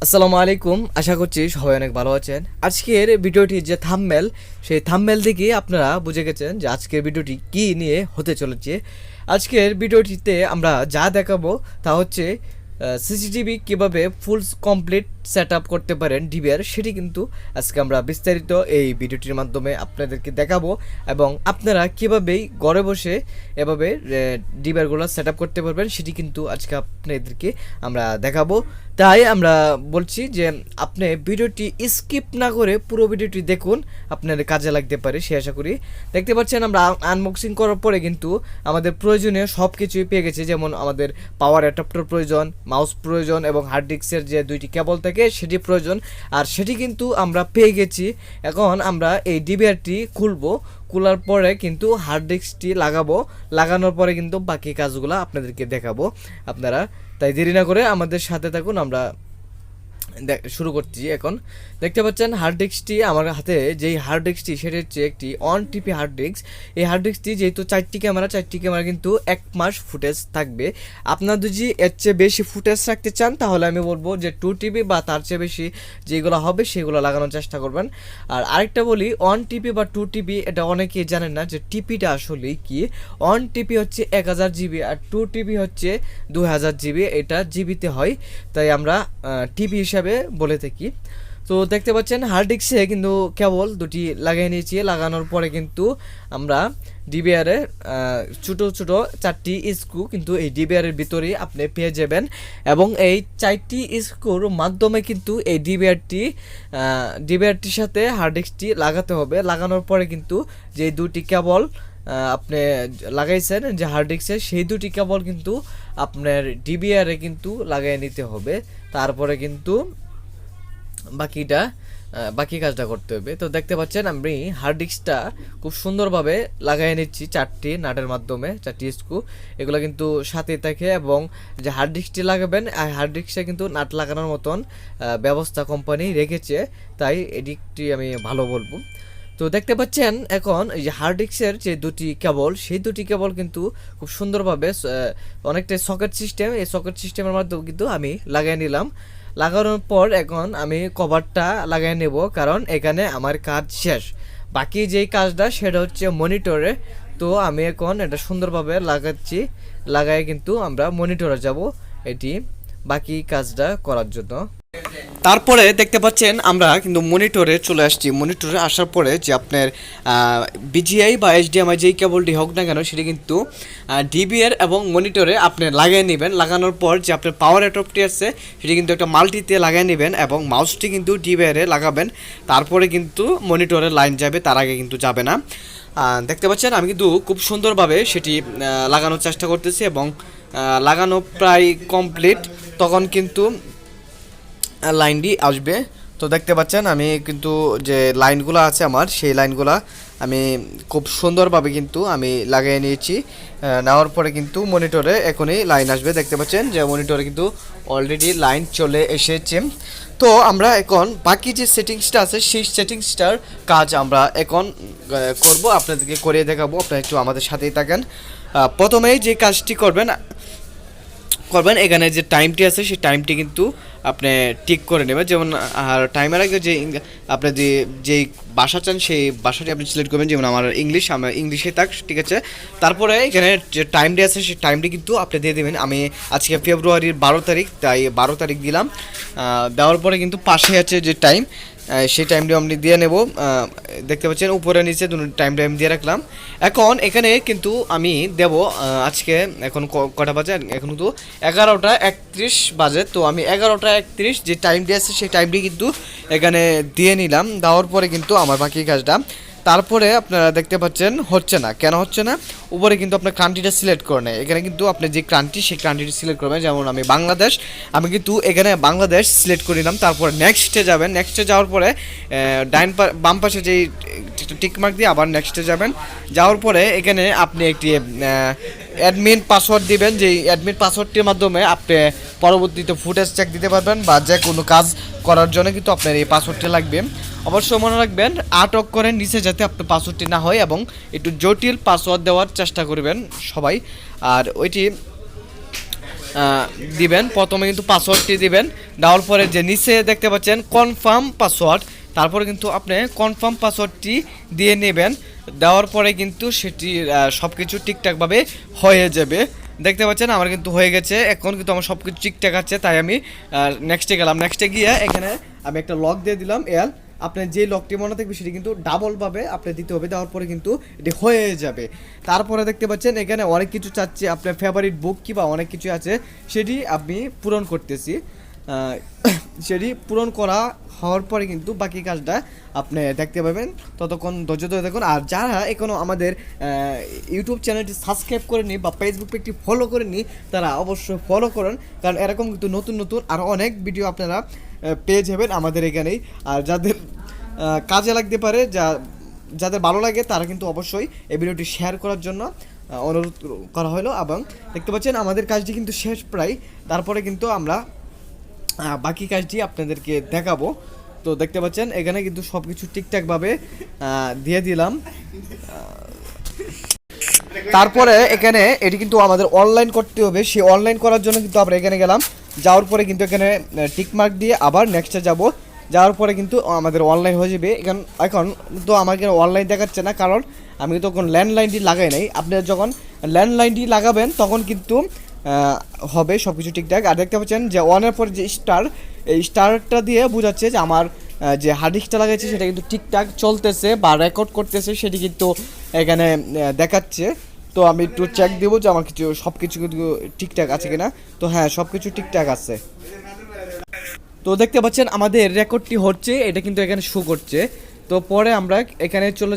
আসসালামু আলাইকুম, আশা করছি সবাই অনেক ভালো আছেন। আজকের ভিডিওটি যে থাম্বনেল, সেই থাম্বনেল দেখে আপনারা বুঝে গেছেন যে আজকের ভিডিওটি কী নিয়ে হতে চলেছে। আজকের ভিডিওটিতে আমরা যা দেখাবো তা হচ্ছে সিসিটিভি কীভাবে ফুল কমপ্লিট সেট আপ করতে পারেন ডিবিআর, সেটি কিন্তু আজকে আমরা বিস্তারিত এই ভিডিওটির মাধ্যমে আপনাদেরকে দেখাবো এবং আপনারা কীভাবেই ঘরে বসে এভাবে ডিবিআরগুলো সেট আপ করতে পারবেন সেটি কিন্তু আজকে আপনাদেরকে আমরা দেখাবো। তাই আমরা বলছি যে আপনি ভিডিওটি স্কিপ না করে পুরো ভিডিওটি দেখুন, আপনাদের কাজে লাগতে পারে সে আশা করি। দেখতে পাচ্ছেন আমরা আনবক্সিং করার পরে কিন্তু আমাদের প্রয়োজনীয় সব কিছুই পেয়ে গেছে, যেমন আমাদের পাওয়ার অ্যাডাপ্টার প্রয়োজন, মাউস প্রয়োজন এবং হার্ড ডিস্কের যে দুইটি কেবল থাকে সেটি প্রয়োজন, আর সেটি কিন্তু আমরা পেয়ে গেছি। এখন আমরা এই ডিবিআরটি খুলবো, খোলার পরে কিন্তু হার্ড ডিস্কটি লাগানোর পরে কিন্তু বাকি কাজগুলো আপনাদেরকে দেখাবো। আপনারা তাই দেরি না করে আমাদের সাথে থাকুন, আমরা শুরু করছি। এখন দেখতে পাচ্ছেন হার্ড ডিস্কটি আমার হাতে, যেই হার্ড ডিস্কটি সেটা হচ্ছে একটি 1 TB হার্ড ডিস্ক। এই হার্ড ডিস্কটি যেহেতু 4টি ক্যামেরা কিন্তু 1 মাস ফুটেজ থাকবে। আপনারা যদি এর চেয়ে বেশি ফুটেজ রাখতে চান তাহলে আমি বলবো যে 2 TB বা তার চেয়ে বেশি যেগুলো হবে সেগুলো লাগানোর চেষ্টা করবেন। আর আরেকটা বলি, 1 TB বা 2 TB এটা অনেকেই জানেন না যে টিপিটা আসলে কি। 1 TB হচ্ছে 1000 GB আর 2 TB হচ্ছে 2000 GB, এটা জিবিতে হয়, তাই আমরা টিপি হিসাবে বলে থাকি। তো দেখতে পাচ্ছেন হার্ড ডিস্কে কিন্তু কেবল দুটি লাগিয়ে নিয়েছি। লাগানোর পরে কিন্তু আমরা ডিবিআরের ছোটো 4টি স্ক্রু কিন্তু এই ডিবিআরের ভিতরেই আপনি পেয়ে যাবেন এবং এই 4টি স্ক্রুর মাধ্যমে কিন্তু এই ডিবিআরটির সাথে হার্ড ডিস্কটি লাগাতে হবে। লাগানোর পরে কিন্তু যে দুটি কেবল আপনি লাগাইছেন যে হার্ড ডিস্কে, সেই দুটি কেবল কিন্তু আপনার ডিবিআরে কিন্তু লাগিয়ে নিতে হবে। তারপরে কিন্তু বাকি কাজটা করতে হবে। তো দেখতে পাচ্ছেন আমি হার্ড ডিস্কটা খুব সুন্দরভাবে লাগাই নিচ্ছি 4টি নাটের মাধ্যমে, 4টি স্ক্রু এগুলো কিন্তু সাথে থাকে এবং যে হার্ড ডিস্কটি লাগাবেন হার্ড ডিস্কটা কিন্তু নাট লাগানোর মতন ব্যবস্থা কোম্পানি রেখেছে, তাই এদিকটি আমি ভালো বলবো। তো দেখতে পাচ্ছেন এখন এই যে হার্ড ডিস্কের যে দুটি কেবল, সেই দুটি কেবল কিন্তু খুব সুন্দরভাবে অনেকটা সকেট সিস্টেম, এই সকেট সিস্টেমের মাধ্যমে কিন্তু আমি লাগিয়ে নিলাম। লাগানোর পর এখন আমি কভারটা লাগিয়ে নেব, কারণ এখানে আমার কাজ শেষ। বাকি যেই কাজটা সেটা হচ্ছে মনিটরে। তো আমি এখন এটা সুন্দরভাবে লাগাই কিন্তু আমরা মনিটরে যাব এটি বাকি কাজটা করার জন্য। তারপরে দেখতে পাচ্ছেন আমরা কিন্তু মনিটরে চলে আসছি। মনিটরে আসার পরে যে আপনার বিজিআই বা এইচডিএমআই যেই কেবলটি হোক না কেন সেটি কিন্তু ডিবিআর এবং মনিটরে আপনি লাগিয়ে নেবেন। লাগানোর পর যে আপনার পাওয়ার অ্যাডাপ্টারটি আছে সেটি কিন্তু একটা মাল্টিতে লাগিয়ে নেবেন এবং মাউসটি কিন্তু ডিবিআরে লাগাবেন। তারপরে কিন্তু মনিটরে লাইন যাবে, তার আগে কিন্তু যাবে না। দেখতে পাচ্ছেন আমি কিন্তু খুব সুন্দরভাবে সেটি লাগানোর চেষ্টা করতেছি এবং লাগানো প্রায় কমপ্লিট, তখন কিন্তু লাইনটি আসবে। তো দেখতে পাচ্ছেন আমি কিন্তু যে লাইনগুলো আছে আমার, সেই লাইনগুলো আমি খুব সুন্দরভাবে কিন্তু আমি লাগিয়ে নিয়েছি। নেওয়ার পরে কিন্তু মনিটরে এখনই লাইন আসবে। দেখতে পাচ্ছেন যে মনিটরে কিন্তু অলরেডি লাইন চলে এসেছে। তো আমরা এখন বাকি যে সেটিংসটা আছে সেই সেটিংসটার কাজ আমরা এখন করব, আপনাদেরকে করিয়ে দেখাবো। আপনারা একটু আমাদের সাথেই থাকেন। প্রথমেই যে কাজটি করবেন এখানে যে টাইমটি আছে সেই টাইমটি কিন্তু আপনি ঠিক করে নেবেন। যেমন আর টাইমের আগে যে আপনি যেই ভাষা চান সেই ভাষাটি আপনি সিলেক্ট করবেন। যেমন আমার ইংলিশে থাক, ঠিক আছে। তারপরে এখানে যে টাইমটি আছে সেই টাইমটি কিন্তু আপনি দিয়ে দেবেন। আমি আজকে ফেব্রুয়ারির 12 তারিখ, তাই 12 তারিখ দিলাম। দেওয়ার পরে কিন্তু পাশে আছে যে টাইম, সেই টাইমটি আমি দিয়ে নেব। দেখতে পাচ্ছেন উপরে নিচে দুটো টাইম দিয়ে রাখলাম। এখন এখানে কিন্তু আমি দেব আজকে এখন কটা বাজে, এখন তো 11টা 31 বাজে। তো আমি 11টা 31 যে টাইমটি আছে সেই টাইমটি কিন্তু এখানে দিয়ে নিলাম। দেওয়ার পরে কিন্তু আমার বাকি কাজটা, তারপরে আপনারা দেখতে পাচ্ছেন হচ্ছে না, কেন হচ্ছে না? উপরে কিন্তু আপনার কান্ট্রিটা সিলেক্ট করে নেয়। এখানে কিন্তু আপনি যে কান্ট্রি সেই কান্ট্রিটি সিলেক্ট করবেন। যেমন আমি বাংলাদেশ, আমি কিন্তু এখানে বাংলাদেশ সিলেক্ট করে নিলাম। তারপরে নেক্সটে যাবেন। নেক্সটে যাওয়ার পরে বাম পাশে যেই টিকমার্ক দিয়ে আবার নেক্সটে যাবেন। যাওয়ার পরে এখানে আপনি একটি অ্যাডমিন পাসওয়ার্ড দিবেন, যেই অ্যাডমিন পাসওয়ার্ডটির মাধ্যমে আপনি পরবর্তীতে ফুটেজ চেক দিতে পারবেন বা যে কোনো কাজ করার জন্য কিন্তু আপনার এই পাসওয়ার্ডটি লাগবে। অবশ্যই মনে রাখবেন 8 অক্ষরের নিচে যাতে আপনার পাসওয়ার্ডটি না হয় এবং একটু জটিল পাসওয়ার্ড দেওয়ার চেষ্টা করবেন সবাই। আর ওইটি দিবেন। প্রথমে কিন্তু পাসওয়ার্ডটি দিবেন, দেওয়ার পরে যে নিচে দেখতে পাচ্ছেন কনফার্ম পাসওয়ার্ড, তারপরে কিন্তু আপনি কনফার্ম পাসওয়ার্ডটি দিয়ে নেবেন। দেওয়ার পরে কিন্তু সেটি সব কিছু ঠিকঠাকভাবে হয়ে যাবে। দেখতে পাচ্ছেন আমার কিন্তু হয়ে গেছে, এখন কিন্তু আমার সব কিছু ঠিকঠাক আছে। তাই আমি নেক্সটে গেলাম, নেক্সটে গিয়ে এখানে আমি একটা লক দিয়ে দিলাম এল। আপনার যে লকটি মনে থাকবে সেটি কিন্তু ডাবলভাবে আপনি দিতে হবে, দেওয়ার পরে কিন্তু এটি হয়ে যাবে। তারপরে দেখতে পাচ্ছেন এখানে অনেক কিছু চাচ্ছে, আপনার ফেভারিট বুক কিংবা অনেক কিছু আছে, সেটি আমি পূরণ করতেছি। সেটি পূরণ করা হওয়ার পরে কিন্তু বাকি কাজটা আপনি দেখতে পাবেন। ততক্ষণ ধৈর্য ধরে দেখুন। আর যারা এখনও আমাদের ইউটিউব চ্যানেলটি সাবস্ক্রাইব করেনি বা ফেসবুক পেজটি ফলো করেনি, তারা অবশ্যই ফলো করুন, কারণ এরকম কিন্তু নতুন নতুন আরও অনেক ভিডিও আপনারা পেয়ে যাবেন আমাদের এখানেই। আর যাদের কাজে লাগতে পারে, যাদের ভালো লাগে, তারা কিন্তু অবশ্যই এই ভিডিওটি শেয়ার করার জন্য অনুরোধ করা হলো। এবং দেখতে পাচ্ছেন আমাদের কাজটি কিন্তু শেষ প্রায়, তারপরে কিন্তু আমরা বাকি কাজটি আপনাদেরকে দেখাবো। তো দেখতে পাচ্ছেন এখানে কিন্তু সব কিছু ঠিকঠাকভাবে দিয়ে দিলাম। তারপরে এখানে এটি কিন্তু আমাদের অনলাইন করতে হবে, সেই অনলাইন করার জন্য কিন্তু আমরা এখানে গেলাম। যাওয়ার পরে কিন্তু এখানে টিকমার্ক দিয়ে আবার নেক্সটে যাব। যাওয়ার পরে কিন্তু আমাদের অনলাইন হয়ে যাবে। এখন তো আমার এখানে অনলাইন দেখাচ্ছে না, কারণ আমি তখন ল্যান্ডলাইনটি লাগাই নাই। আপনি যখন ল্যান্ডলাইনটি লাগাবেন তখন কিন্তু হবে সব কিছু ঠিকঠাক। আর দেখতে পাচ্ছেন যে অনের পর যে স্টার, এই স্টারটা দিয়ে বোঝাচ্ছে যে আমার যে হার্ড ডিস্কটা লাগাইছে সেটা কিন্তু ঠিকঠাক চলতেছে বা রেকর্ড করতেছে, সেটি কিন্তু এখানে দেখাচ্ছে। তো আমি একটু চেক দেবো যে আমার কিছু সব কিছু কিন্তু ঠিকঠাক আছে কিনা। তো হ্যাঁ, সব কিছু ঠিকঠাক আছে। তো দেখতে পাচ্ছেন আমাদের রেকর্ডটি হচ্ছে, এটা কিন্তু এখানে শো করছে। তো পরে আমরা এখানে চলে